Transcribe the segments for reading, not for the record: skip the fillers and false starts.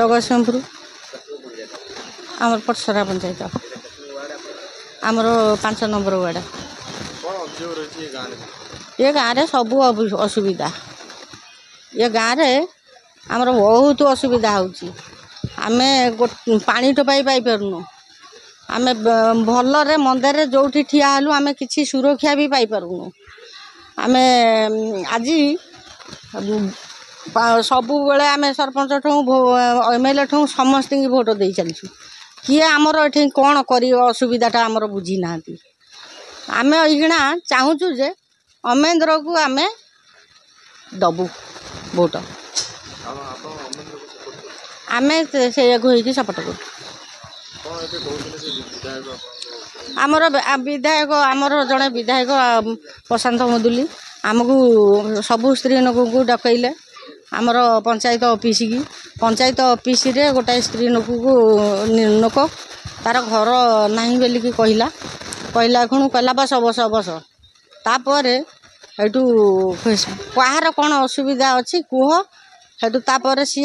जगतसिंहपुर आमर पटसरा पंचायत आमर 5 number ward. ये गाँव में सब असुविधा ये गाँव में आमर बहुत असुविधा होमें पानी टोपाई पाई पारनु आम भलरे मंदर जो ठिया हलु आम कि सुरक्षा भी पाई पारुनु आम आज सब बेले आम सरपंच ठू एमएलए ठू समस्त की भोट दे चलु किए आमर ये कौन कर असुविधाटा आमर बुझी ना आम अना चाहूँ जे अमेंद्र को आम दबु भोट आम से सपोर्ट कर आमर विधायक आमर जड़े विधायक प्रशांत मुदुली आमको सबू स्त्री लोक को डकैले आमर पंचायत ऑफिस रे गोटाए स्त्री लोक तार घर नहीं बोलिकी कहला खुण कहला बस बस बस तापर हेटू कहार कौन असुविधा अच्छी कह हेटू तापर सी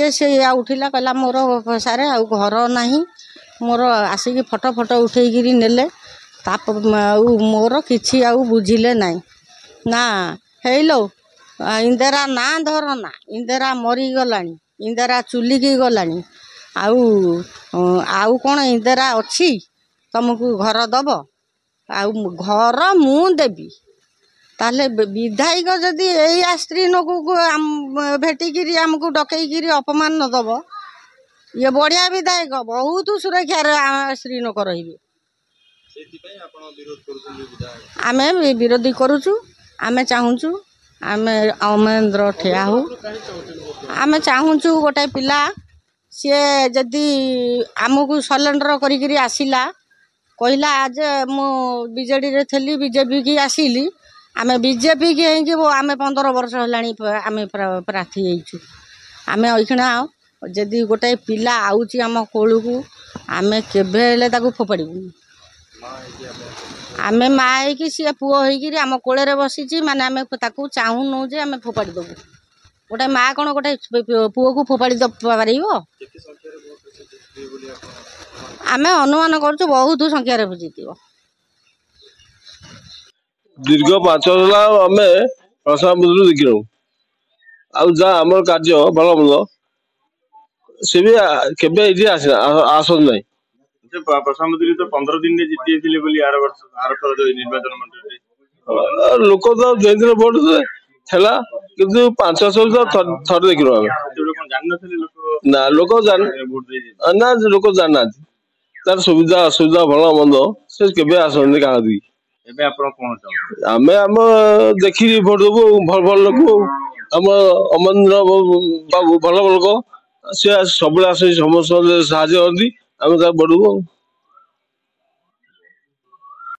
उठिला कहला मोर सारे आ घर नहीं मोर आसिक फटो फटो उठेकी नेले मोर किछि आउ बुझिले नाई ना हेलो इंदिरा ना धर ना इंदिरा मरी गलानी इंदिरा चुलिकी गलानी आउ कौन इंदिरा अच्छी तुमको घर दब आउ घर मु देवी ताले विधायक जदि यही स्त्री लोक भेटिकी आमको डकईकी अपमान न दब ये बढ़िया विधायक बहुत सुरक्षा स्त्री लोक रे आम विरोधी करुचु आम चाहूँ आम अमेंद्र ठिया हो आम चाहूँ गोटे पिला सी जदि आमको सलेंडर करी आसिला कहला आज मु बीजेडी रे थली बीजेपी की आसिली आम बीजेपी की आम 15 वर्ष होलानी आम प्रार्थी होइछु आम अखिना जदि गोटे पिला आउची आम कोल को आम केबे फोपाड़ू आम माँ हो सी पुओ होगी आम कोल बसी माने आम चाहू नौ जे आम फोपाड़ी देवु गोटे माँ कौन गोटे पुओ को फोपाड़ी पार आम अनुमान कर बहुत संख्यार जीत दीर्घ 5 वर्ष आम प्रशांत मुदुली देखिलु आम कार्य भल मंद से भी केबे आसन ना प्रशांत मुदुली तो 15 दिन जीती निर्वाचन मंडल लोक तो दिन भोट है कि 5 वर्ष थे देखिलु ना लोक ना लोक जाना तार सुविधा असुविधा भल मंद से केबे आसन गाँव आम देखी भोट देवु भल भल लोक आम अमेंद्र बाबू भल लोक सी सब समस्त साहय करती आम भोट देवु।